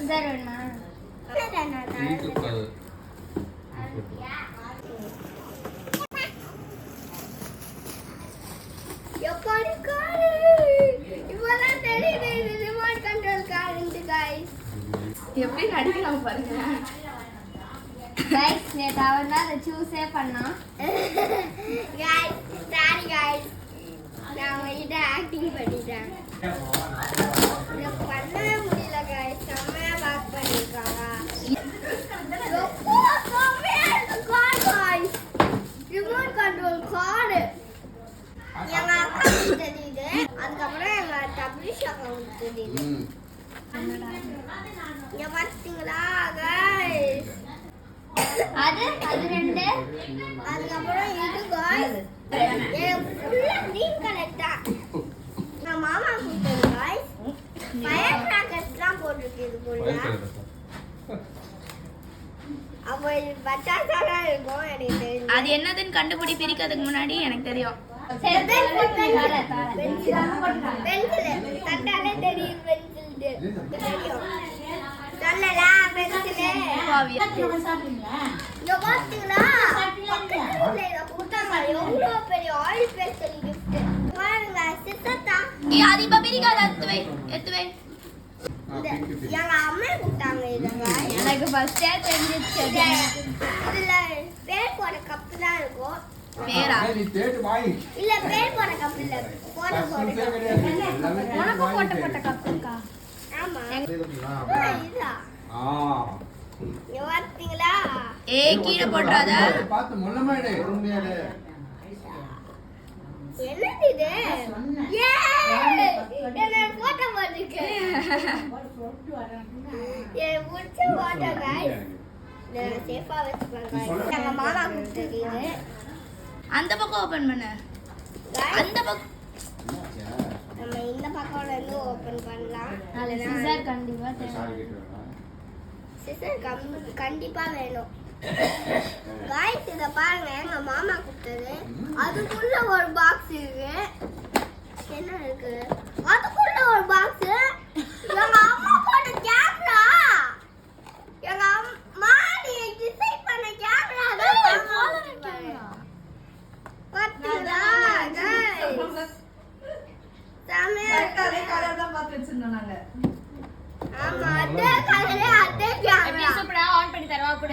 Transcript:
Scissor வேணுமா? எப்படி நடிக்கலாம் பாருங்க गाइस நேத்து அவன் தான் அதை சூஸே பண்ணான் गाइस சாரி गाइस நான் இத ஆக்டிங் பண்ணிட்டேன் எனக்கு பண்ணவே முடியல गाइस செம்மையா பேக் பண்ணிருக்காங்க ரிமோட் கண்ட்ரோல் கார்டு எங்க அக்கா தெரியுது அதுக்கப்புறம் எங்க டபிள்யூ அக்கவுண்ட் தெரியுது இங்க பாத்தீங்களா गाइस அது ரெண்டு அதுக்கப்புறம் இது गाइस ஃபுல்லா கிரீன் கலர் தான் நான் மாமா கொடுத்தது गाइस ஃபயர் கிராக்கர்ஸ்லாம் போட்டுருக்கு இதுக்குள்ள அப்ப இது பட்டாசாரா இருக்கும் எனக்கு தெரியும் அது என்னதுன்னு கண்டுபிடி பிரிக்கிறதுக்கு முன்னாடி எனக்கு தெரியும் பென்சில் தட்டாலே தெரியும் பென்சில் தெரியும் சொல்லலா பென்சில் இங்க பாத்தீங்களா பக்கத்துல இத கொடுத்தாங்க எவ்வளவு பெரிய ஆயில் பேஸ்டல் gift பாருங்க சித்தா அது இப்ப பிரிக்காத எத்து வை எங்க அம்மா கொடுத்தாங்க இதுங்க எனக்கு ஃபர்ஸ்டே தெரிஞ்சிச்சு இதுல பேர் போட கப் தான் இருக்கும் பேரா இல்ல பேர் போட கப் இல்ல போட உனக்கு போட்ட கப் இருக்கா ஆமா இதா பாத்தீங்களா கீழே போட்டாத பார்த்து முள்ளமாடு என்னது இது என்ன போட்டோ போட்டுருக்கு முடிச்ச போட்டோ गाइस நான் சேஃபா வச்சுப்பேன் எங்க மாமா கொடுத்தது இது அந்த பக்கம் ஓபன் பண்ணு அந்த பக்கம் நம்ம இந்த பக்கம்ல இருந்து ஓபன் பண்ணலாம் அதுல சிசர் கண்டிப்பா சிசர் கண்டிப்பா வேணும் गाइस இத பாருங்க எங்க மாமா கொடுத்தது அதுக்குள்ள ஒரு பாக்ஸ் இருக்கு என்ன இருக்கு அதுக்குள்ள ஒரு பாக்ஸ் எங்க அம்மா போட்ட கேமரா எங்க அம்மா நீ டிசைன் பண்ண கேமரா தான் பாத்தீங்களா गाइस சாமே கலர் தான் பார்த்து வச்சிருந்தோம் நாங்க ஆமா அதே கலரே அதே கேமரா சூப்பரா ஆன் பண்ணி தரவா கூட